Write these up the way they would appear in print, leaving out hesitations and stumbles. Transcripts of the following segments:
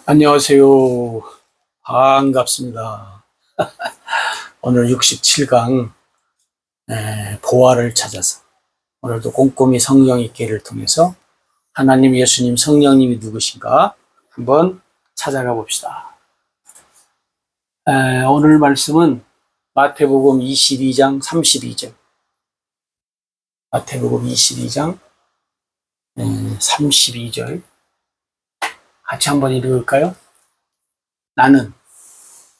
안녕하세요. 반갑습니다. 오늘 67강 보화를 찾아서 오늘도 꼼꼼히 성경 읽기를 통해서 하나님, 예수님, 성령님이 누구신가 한번 찾아가 봅시다. 오늘 말씀은 마태복음 22장 32절. 마태복음 22장 32절 같이 한번 읽을까요? 나는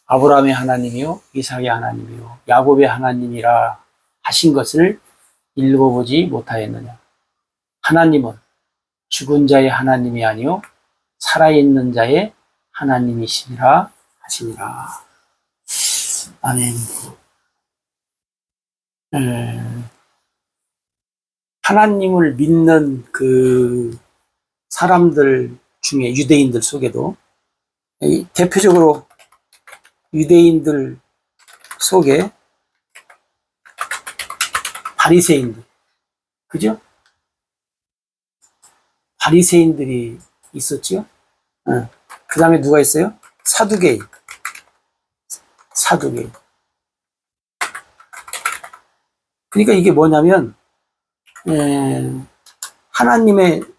아브라함의 하나님이요 이삭의 하나님이요 야곱의 하나님이라 하신 것을 읽어보지 못하였느냐. 하나님은 죽은 자의 하나님이 아니요 살아있는 자의 하나님이시니라 하시니라. 아멘. 하나님을 믿는 그 사람들 중에 유대인들 속에도 대표적으로 유대인들 속에 바리새인들, 그죠? 바리새인들이 있었죠. 그 다음에 누가 있어요? 사두개인. 그러니까 이게 뭐냐면 하나님을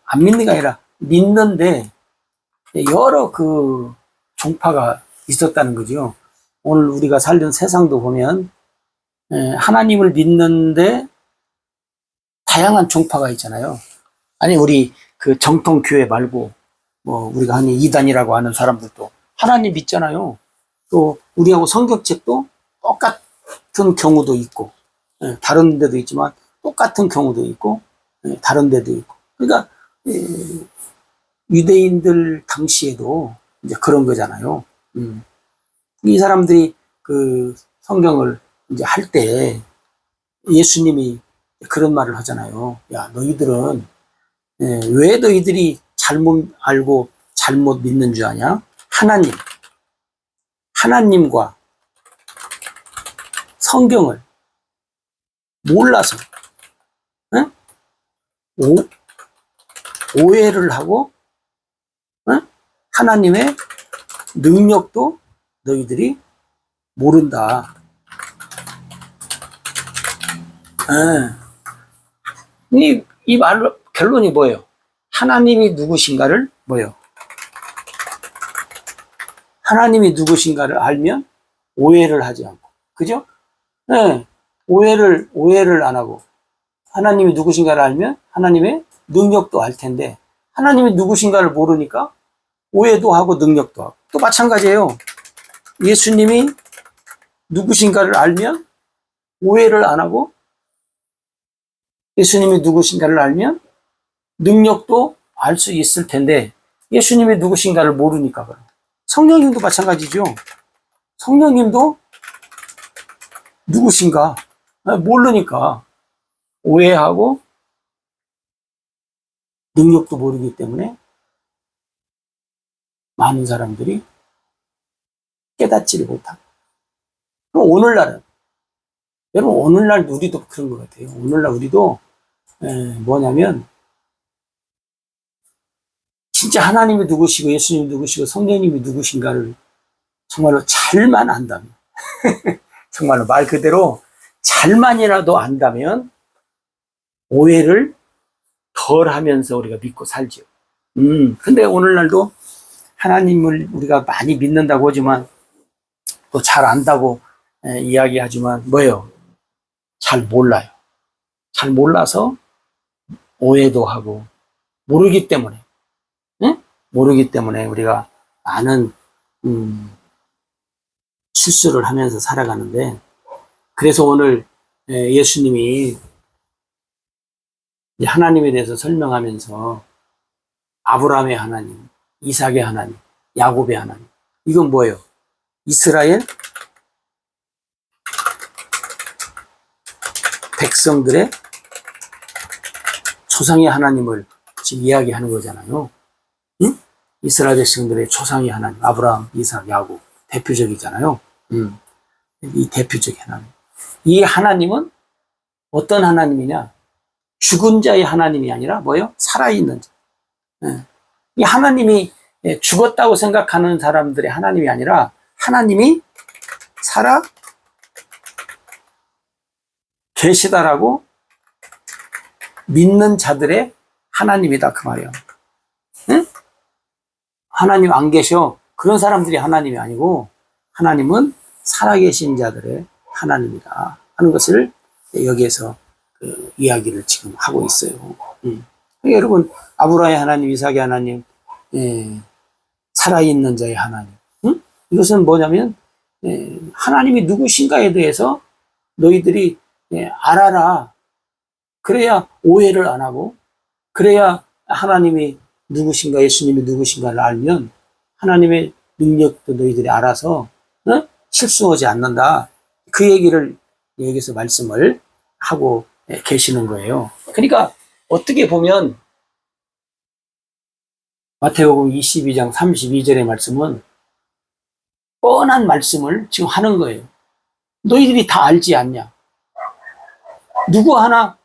안 믿는 게 아니라 믿는데 여러 그 종파가 있었다는 거죠. 오늘 우리가 살던 세상도 보면 하나님을 믿는데 다양한 종파가 있잖아요. 아니 우리 그 정통 교회 말고 뭐 우리가 흔히 이단이라고 하는 사람들도 하나님 믿잖아요. 또 우리하고 성경책도 똑같은 경우도 있고 다른 데도 있지만 똑같은 경우도 있고 다른 데도 있고. 그러니까 유대인들 당시에도 이제 그런 거잖아요. 이 사람들이 그 성경을 이제 할 때 예수님이 그런 말을 하잖아요. 야, 너희들은 왜 너희들이 잘못 알고 잘못 믿는 줄 아냐? 하나님과 성경을 몰라서 오해를 하고 하나님의 능력도 너희들이 모른다. 이 말로 결론이 뭐예요? 하나님이 누구신가를 뭐예요? 하나님이 누구신가를 알면 오해를 하지 않고, 그죠? 오해를 안 하고 하나님이 누구신가를 알면 하나님의 능력도 알 텐데 하나님이 누구신가를 모르니까 오해도 하고 능력도 하고. 또 마찬가지예요. 예수님이 누구신가를 알면 오해를 안 하고 예수님이 누구신가를 알면 능력도 알 수 있을 텐데 예수님이 누구신가를 모르니까 그래요. 성령님도 마찬가지죠. 성령님도 누구신가 모르니까 오해하고 능력도 모르기 때문에 많은 사람들이 깨닫지를 못하고. 그럼 오늘날은, 여러분 오늘날 우리도 그런 것 같아요. 오늘날 우리도 뭐냐면 진짜 하나님이 누구시고 예수님이 누구시고 성령님이 누구신가를 정말로 잘만 안다면 정말로 말 그대로 잘만이라도 안다면 오해를 덜 하면서 우리가 믿고 살죠. 근데 오늘날도 하나님을 우리가 많이 믿는다고 하지만 또 잘 안다고 이야기하지만 뭐예요? 잘 몰라요. 잘 몰라서 오해도 하고 모르기 때문에 우리가 많은 실수를 하면서 살아가는데, 그래서 오늘 예수님이 하나님에 대해서 설명하면서 아브라함의 하나님, 이삭의 하나님, 야곱의 하나님, 이건 뭐예요? 이스라엘 백성들의 조상의 하나님을 지금 이야기하는 거잖아요. 응? 이스라엘 백성들의 조상의 하나님, 아브라함, 이삭, 야곱, 대표적이잖아요. 이 대표적인 하나님. 이 하나님은 어떤 하나님이냐? 죽은 자의 하나님이 아니라 뭐예요? 살아있는 자. 이 하나님이 죽었다고 생각하는 사람들의 하나님이 아니라 하나님이 살아 계시다라고 믿는 자들의 하나님이다 그 말이에요. 응? 하나님 안 계셔. 그런 사람들이 하나님이 아니고 하나님은 살아계신 자들의 하나님이다 하는 것을 여기에서 이야기를 지금 하고 있어요. 그러니까 여러분 아브라함의 하나님, 이삭의 하나님, 살아있는 자의 하나님. 이것은 뭐냐면 하나님이 누구신가에 대해서 너희들이 알아라. 그래야 오해를 안 하고 그래야 하나님이 누구신가 예수님이 누구신가를 알면 하나님의 능력도 너희들이 알아서 실수하지 않는다. 그 얘기를 여기서 말씀을 하고 계시는 거예요. 그러니까 어떻게 보면 마태복음 22장 32절의 말씀은 뻔한 말씀을 지금 하는 거예요. 너희들이 다 알지 않냐? 누구 하나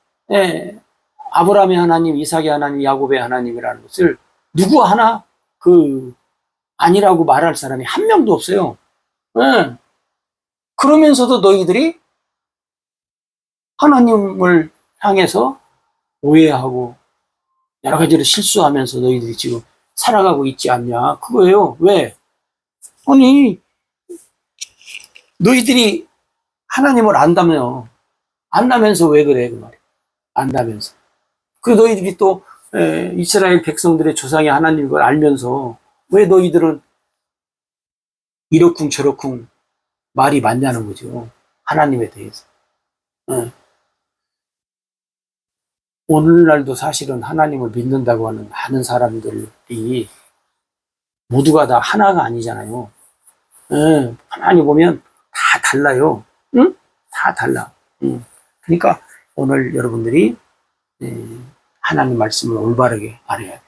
아브라함의 하나님, 이삭의 하나님, 야곱의 하나님이라는 것을 누구 하나 아니라고 말할 사람이 한 명도 없어요. 그러면서도 너희들이 하나님을 향해서 오해하고 여러 가지로 실수하면서 너희들이 지금 살아가고 있지 않냐? 그거예요. 왜? 아니, 너희들이 하나님을 안다면서 왜 그래? 그 말이야. 안다면서. 그 너희들이 또 이스라엘 백성들의 조상의 하나님인 걸 알면서 왜 너희들은 이러쿵 저러쿵 말이 많냐는 거죠. 하나님에 대해서. 오늘날도 사실은 하나님을 믿는다고 하는 많은 사람들이 모두가 다 하나가 아니잖아요. 하나님 보면 다 달라요. 응? 다 달라. 그러니까 오늘 여러분들이 하나님 말씀을 올바르게 알아야 돼.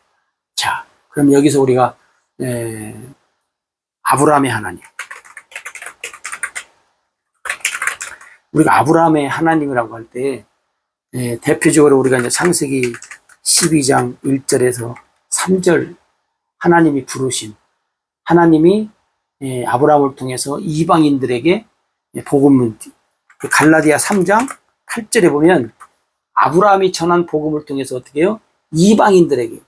자, 그럼 여기서 우리가 아브라함의 하나님. 우리가 아브라함의 하나님이라고 할 때 대표적으로 우리가 이제 창세기 12장 1절에서 3절 하나님이 부르신 하나님이 아브라함을 통해서 이방인들에게 복음을 갈라디아 3장 8절에 보면 아브라함이 전한 복음을 통해서 어떻게 해요? 이방인들에게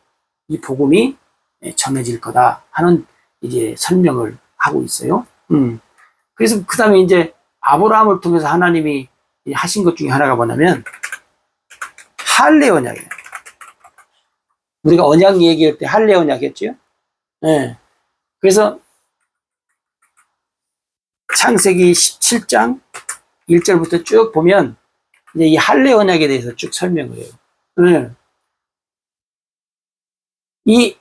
이 복음이 전해질 거다 하는 이제 설명을 하고 있어요. 그래서 그 다음에 이제 아브라함을 통해서 하나님이 하신 것 중에 하나가 뭐냐면 할례 언약이에요. 우리가 언약 얘기할 때 할례 언약 했죠? 네. 그래서 창세기 17장 1절부터 쭉 보면 이제 이 할례 언약에 대해서 쭉 설명을 해요. 네. 이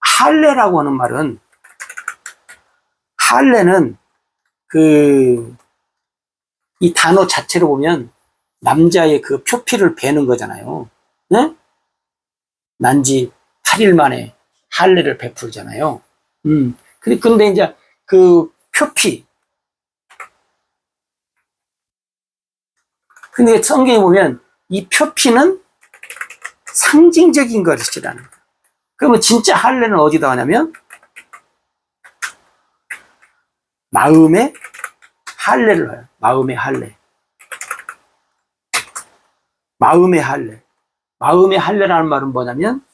할례라고 하는 말은 할례는 이 단어 자체로 보면 남자의 그 표피를 베는 거잖아요. 네? 난지 8일 만에 할례를 베풀잖아요. 근데 이제 그 표피. 근데 성경에 보면 이 표피는 상징적인 것이라는 거예요. 그러면 진짜 할례는 어디다 하냐면 마음의 할례를 해요. 마음의 할례. 마음의 할례. 마음의 할례라는 말은 뭐냐면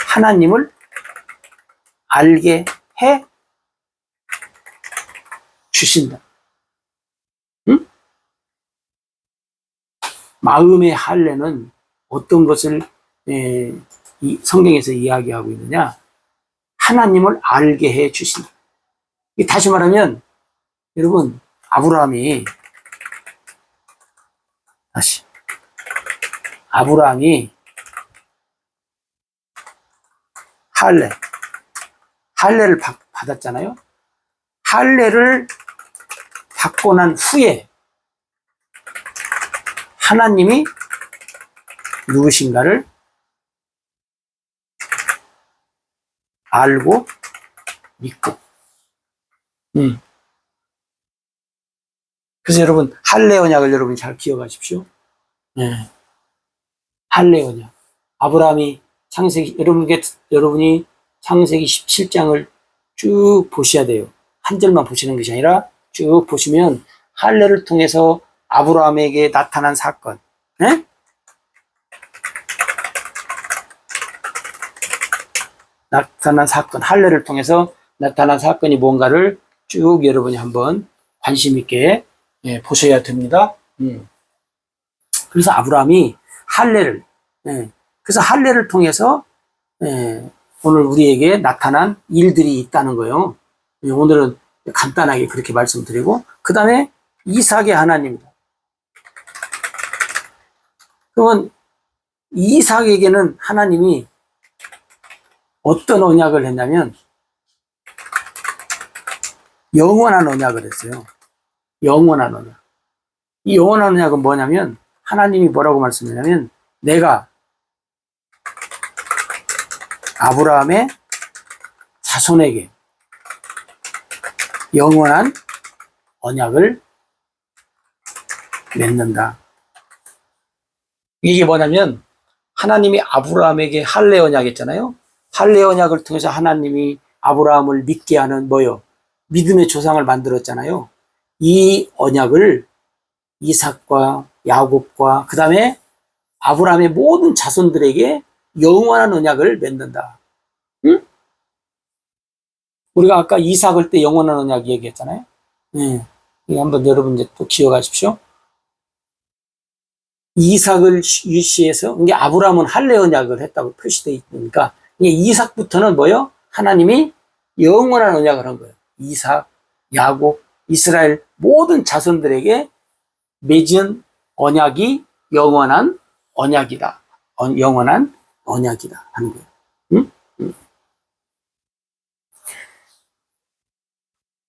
하나님을 알게 해 주신다. 응? 마음의 할례는 어떤 것을 이 성경에서 이야기하고 있느냐? 하나님을 알게 해 주신다. 다시 말하면 여러분 아브라함이 할례를 받았잖아요. 할례를 받고 난 후에 하나님이 누구신가를 알고 믿고. 그래서 여러분 할례 언약을 여러분 잘 기억하십시오. 네. 할례 언약. 아브라함이 여러분이 창세기 17장을 쭉 보셔야 돼요. 한 절만 보시는 것이 아니라 쭉 보시면 할례를 통해서 아브라함에게 나타난 사건, 네? 나타난 사건, 할례를 통해서 나타난 사건이 뭔가를 쭉 여러분이 한번 관심 있게 보셔야 됩니다. 그래서 아브라함이 할례를, 그래서 할례를 통해서 오늘 우리에게 나타난 일들이 있다는 거예요. 오늘은 간단하게 그렇게 말씀드리고, 그 다음에 이삭의 하나님이다. 그러면 이삭에게는 하나님이 어떤 언약을 했냐면 영원한 언약을 했어요. 영원한 언약. 이 영원한 언약은 뭐냐면 하나님이 뭐라고 말씀하냐면 내가 아브라함의 자손에게 영원한 언약을 맺는다. 이게 뭐냐면 하나님이 아브라함에게 할례 언약 했잖아요. 할례 언약을 통해서 하나님이 아브라함을 믿게 하는 뭐요? 믿음의 조상을 만들었잖아요. 이 언약을 이삭과 야곱과 그 다음에 아브라함의 모든 자손들에게 영원한 언약을 맺는다. 응? 우리가 아까 이삭을 때 영원한 언약 얘기했잖아요. 이거 한번 여러분 이제 또 기억하십시오. 이삭을 유시해서 이게 아브라함은 할례 언약을 했다고 표시되어 있으니까 이삭부터는 뭐요? 하나님이 영원한 언약을 한 거예요. 이삭, 야곱, 이스라엘 모든 자손들에게 맺은 언약이 영원한 언약이다. 영원한 언약이다 하는 거예요. 응?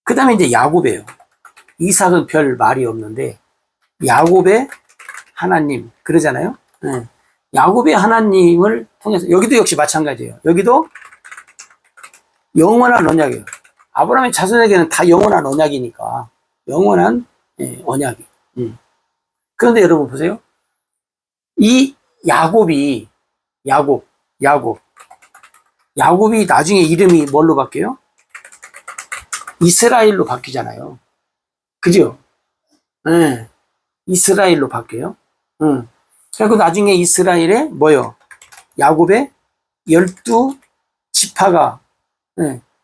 그 다음에 이제 야곱이에요. 이삭은 별 말이 없는데 야곱의 하나님 그러잖아요. 야곱의 하나님을 통해서 여기도 역시 마찬가지예요. 여기도 영원한 언약이에요. 아브라함의 자손에게는 다 영원한 언약이니까 영원한 언약이. 그런데 여러분 보세요. 이 야곱이 야곱이 나중에 이름이 뭘로 바뀌어요? 이스라엘로 바뀌잖아요. 그죠? 이스라엘로 바뀌어요. 그리고 나중에 이스라엘에 뭐요? 야곱의 12지파가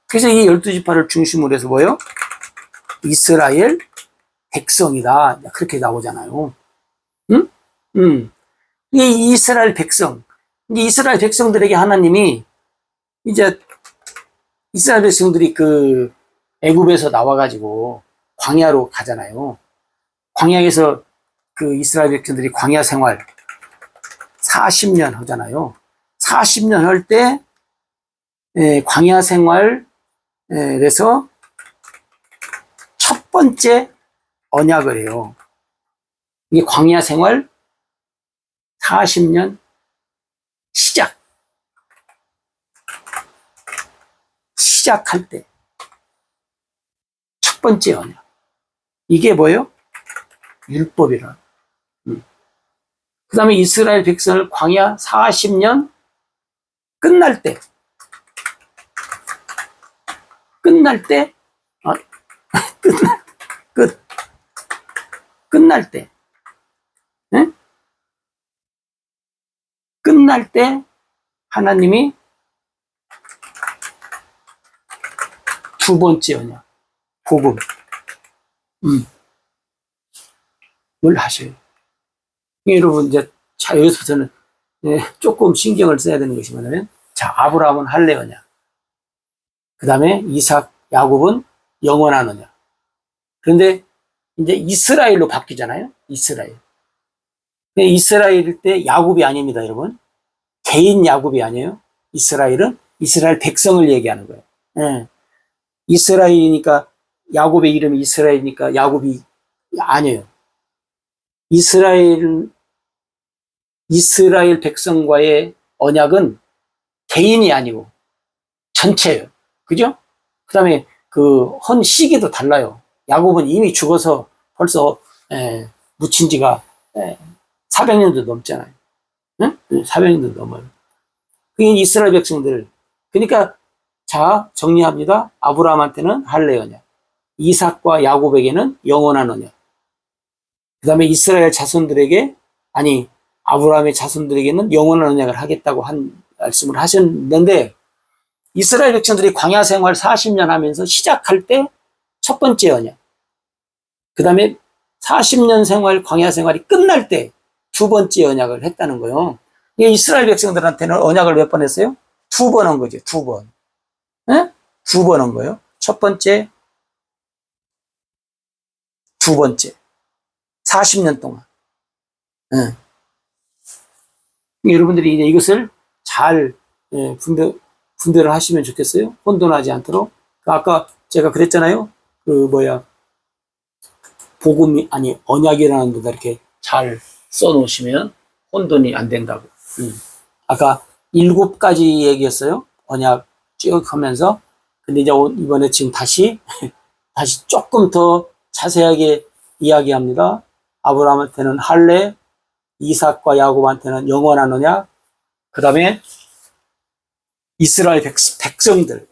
그래서 이 12지파를 중심으로 해서 뭐요? 이스라엘 백성이다. 그렇게 나오잖아요. 이 이스라엘 백성, 이 이스라엘 백성들에게 하나님이 이제 이스라엘 백성들이 그 애굽에서 나와가지고 광야로 가잖아요. 광야에서 그 이스라엘 백성들이 광야 생활 40년 하잖아요. 40년 할 때 광야 생활에서 첫 번째 언약을 해요. 이게 광야 생활 40년 시작할 때 첫 번째 언약. 이게 뭐예요? 율법이라. 그 다음에 이스라엘 백성을 광야 40년 끝날 때 끝날 때 끝날 때 하나님이 두 번째 언약 복음을 하셔요. 여러분 이제 자 여기서부터는 조금 신경을 써야 되는 것이 뭐냐면 자 아브라함은 할례 언약, 그 다음에 이삭, 야곱은 영원한 언약. 그런데 이제 이스라엘로 바뀌잖아요. 이스라엘. 근데 이스라엘일 때 야곱이 아닙니다, 여러분. 개인 야곱이 아니에요. 이스라엘은 이스라엘 백성을 얘기하는 거예요. 이스라엘이니까 야곱의 이름이 이스라엘이니까 야곱이 아니에요. 이스라엘 백성과의 언약은 개인이 아니고 전체예요. 그죠? 그 다음에 그 헌 시기도 달라요. 야곱은 이미 죽어서 벌써 묻힌 지가 400년도 넘잖아요. 응? 400년도 넘어요. 그게 이스라엘 백성들. 그러니까 자, 정리합니다. 아브라함한테는 할례 언약, 이삭과 야곱에게는 영원한 언약. 그 다음에 이스라엘 자손들에게, 아니 아브라함의 자손들에게는 영원한 언약을 하겠다고 한 말씀을 하셨는데, 이스라엘 백성들이 광야 생활 40년 하면서 시작할 때 첫 번째 언약, 그 다음에 40년 생활, 광야 생활이 끝날 때 두 번째 언약을 했다는 거예요. 이스라엘 백성들한테는 언약을 몇 번 했어요? 두 번 한 거죠. 두 번. 네? 두 번 한 거예요. 첫 번째, 두 번째. 40년 동안. 네. 여러분들이 이제 이것을 잘 분별을 하시면 좋겠어요. 혼돈하지 않도록. 아까 제가 그랬잖아요. 복음이, 아니, 언약이라는 데다 이렇게 잘 써놓으시면 혼돈이 안 된다고. 아까 7가지 얘기했어요. 언약 쭉 하면서. 근데 이제 이번에 지금 다시 조금 더 자세하게 이야기합니다. 아브라함한테는 할례, 이삭과 야곱한테는 영원한 언약, 그 다음에 이스라엘 백성들,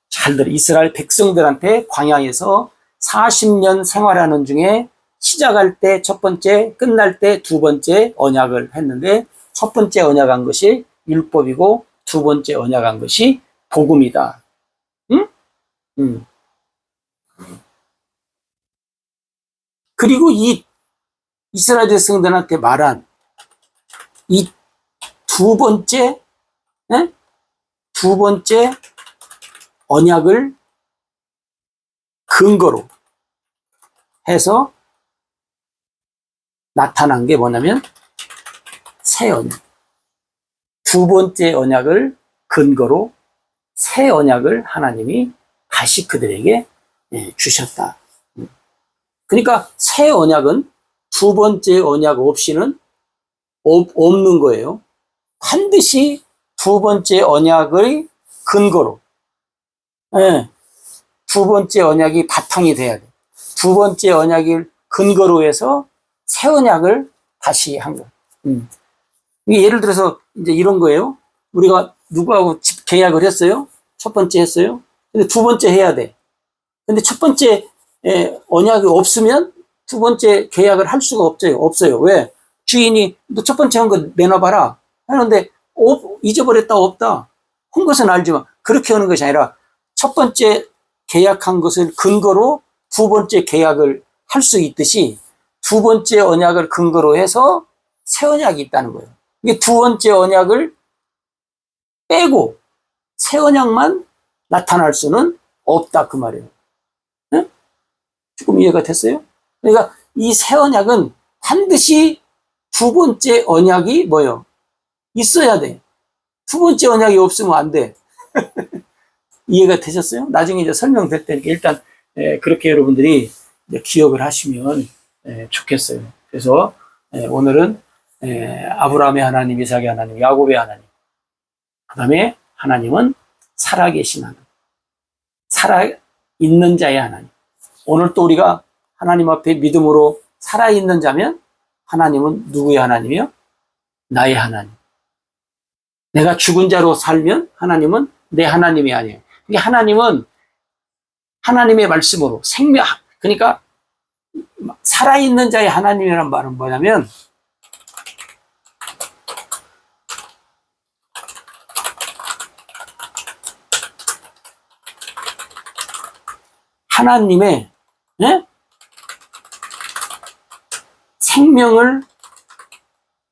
잘 들어, 이스라엘 백성들한테 광야에서 40년 생활하는 중에 시작할 때 첫 번째, 끝날 때 두 번째 언약을 했는데, 첫 번째 언약한 것이 율법이고 두 번째 언약한 것이 복음이다. 응? 그리고 이 이스라엘 백성들한테 말한 이 두 번째, 두 번째 언약을 근거로 해서 나타난 게 뭐냐면 새 언약. 두 번째 언약을 근거로 새 언약을 하나님이 다시 그들에게 주셨다. 그러니까 새 언약은 두 번째 언약 없이는 없는 거예요. 반드시 두 번째 언약의 근거로, 두 번째 언약이 바탕이 돼야 돼. 두 번째 언약을 근거로 해서 새 언약을 다시 한 거. 예를 들어서 이제 이런 거예요. 우리가 누구하고 계약을 했어요? 첫 번째 했어요. 근데 두 번째 해야 돼. 근데 첫 번째 언약이 없으면 두 번째 계약을 할 수가 없어요. 왜? 주인이 너 첫 번째 한 거 내놔봐라 하는데 잊어버렸다, 없다. 한 것은 알지만 그렇게 하는 것이 아니라 첫 번째 계약한 것을 근거로 두 번째 계약을 할 수 있듯이 두 번째 언약을 근거로 해서 새 언약이 있다는 거예요. 이게 두 번째 언약을 빼고 새 언약만 나타날 수는 없다, 그 말이에요. 네? 조금 이해가 됐어요? 그러니까 이 새 언약은 반드시 두 번째 언약이 뭐예요? 있어야 돼. 두 번째 언약이 없으면 안 돼. 이해가 되셨어요? 나중에 이제 설명될 테니까 일단 그렇게 여러분들이 이제 기억을 하시면 좋겠어요. 그래서 오늘은 아브라함의 하나님, 이삭의 하나님, 야곱의 하나님, 그 다음에 하나님은 살아계신 하나님, 살아있는 자의 하나님. 오늘 또 우리가 하나님 앞에 믿음으로 살아있는 자면 하나님은 누구의 하나님이요? 나의 하나님. 내가 죽은 자로 살면 하나님은 내 하나님이 아니에요. 그러니까 하나님은 하나님의 말씀으로 생명, 그러니까 살아있는 자의 하나님이라는 말은 뭐냐면 하나님의 생명을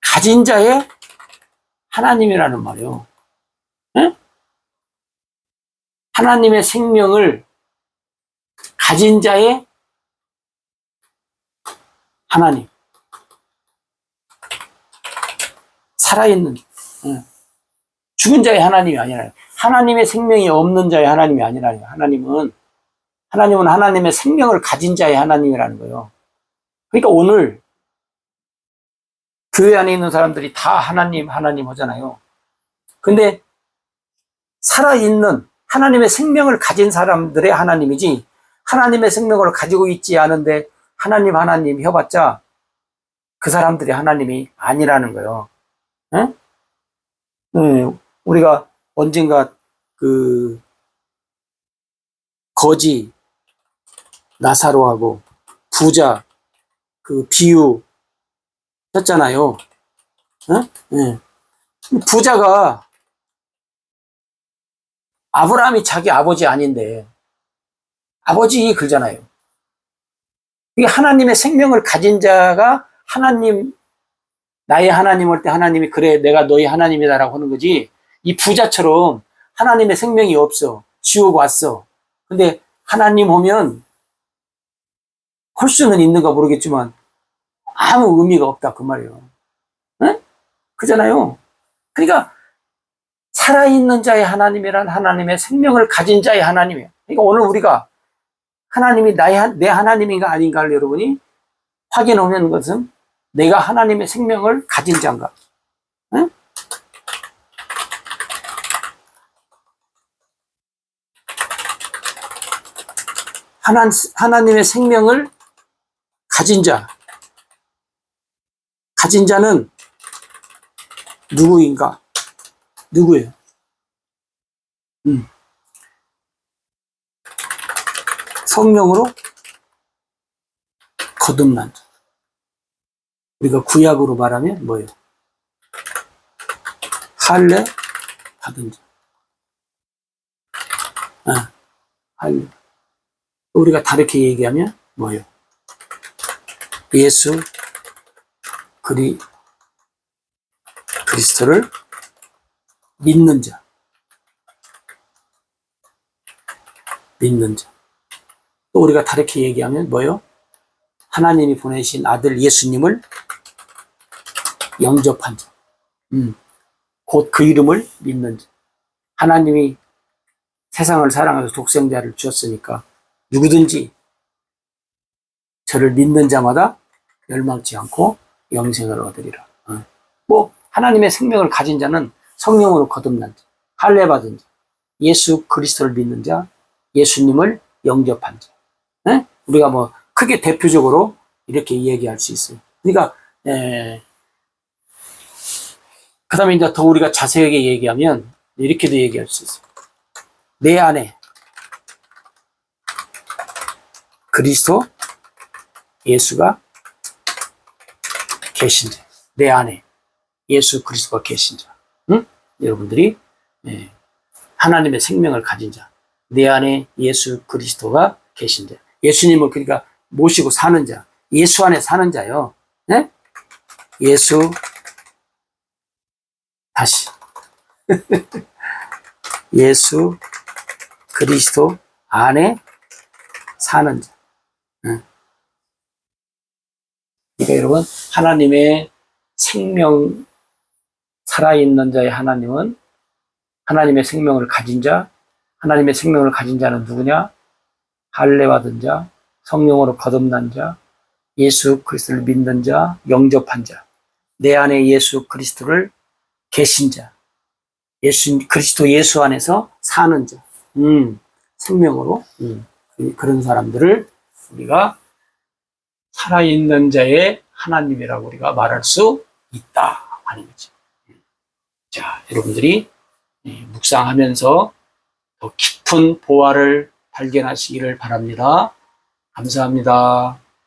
가진 자의 하나님이라는 말이에요. 하나님의 생명을 가진 자의 하나님. 살아있는, 죽은 자의 하나님이 아니라, 하나님의 생명이 없는 자의 하나님이 아니라, 하나님은 하나님의 생명을 가진 자의 하나님이라는 거예요. 그러니까 오늘 교회 안에 있는 사람들이 다 하나님 하잖아요. 근데 살아있는 하나님의 생명을 가진 사람들의 하나님이지, 하나님의 생명을 가지고 있지 않은데 하나님 해봤자 그 사람들이 하나님이 아니라는 거예요. 우리가 언젠가 그 거지 나사로하고 부자 그 비유 했잖아요. 어? 네. 부자가 아브라함이 자기 아버지 아닌데 아버지 그러잖아요. 이게 하나님의 생명을 가진 자가 하나님, 나의 하나님 할 때 하나님이 그래 내가 너희 하나님이다라고 하는 거지, 이 부자처럼 하나님의 생명이 없어. 지옥 왔어. 근데 하나님 오면 할 수는 있는가 모르겠지만 아무 의미가 없다 그 말이에요. 응? 그잖아요. 그러니까 살아있는 자의 하나님이란 하나님의 생명을 가진 자의 하나님이에요. 그러니까 오늘 우리가 하나님이 내 하나님인가 아닌가를 여러분이 확인하는 것은 내가 하나님의 생명을 가진 자인가. 응? 하나님의 생명을 가진 자. 가진 자는 누구인가? 누구예요? 성령으로 거듭난 자. 우리가 구약으로 말하면 뭐예요? 할례 받은 자. 할례. 우리가 다르게 얘기하면 뭐예요? 예수 그리스도를 믿는 자. 믿는 자. 또 우리가 다르게 얘기하면 뭐예요? 하나님이 보내신 아들 예수님을 영접한 자. 곧 그 이름을 믿는 자. 하나님이 세상을 사랑해서 독생자를 주었으니까 누구든지 저를 믿는 자마다 멸망치 않고 영생을 얻으리라. 뭐 하나님의 생명을 가진 자는 성령으로 거듭난 자, 할례 받은 자, 예수 그리스도를 믿는 자, 예수님을 영접한 자. 우리가 뭐 크게 대표적으로 이렇게 얘기할 수 있어요. 그러니까 그다음에 이제 더 우리가 자세하게 얘기하면 이렇게도 얘기할 수 있어요. 내 안에 그리스도 예수가 계신 자. 내 안에 예수 그리스도가 계신 자. 여러분들이 하나님의 생명을 가진 자. 내 안에 예수 그리스도가 계신 자. 예수님을 그러니까 모시고 사는 자. 예수 안에 사는 자요. 네? 예수 다시 예수 그리스도 안에 사는 자. 그러니까 여러분 하나님의 생명 살아있는 자의 하나님은 하나님의 생명을 가진 자. 하나님의 생명을 가진 자는 누구냐? 할례 받은 자, 성령으로 거듭난 자, 예수 그리스도를 믿는 자, 영접한 자. 내 안에 예수 그리스도를 계신 자. 그리스도 예수 안에서 사는 자. 생명으로. 그런 사람들을 우리가 살아있는 자의 하나님이라고 우리가 말할 수 있다 하는 거죠. 자, 여러분들이 묵상하면서 더 깊은 보화를 발견하시기를 바랍니다. 감사합니다.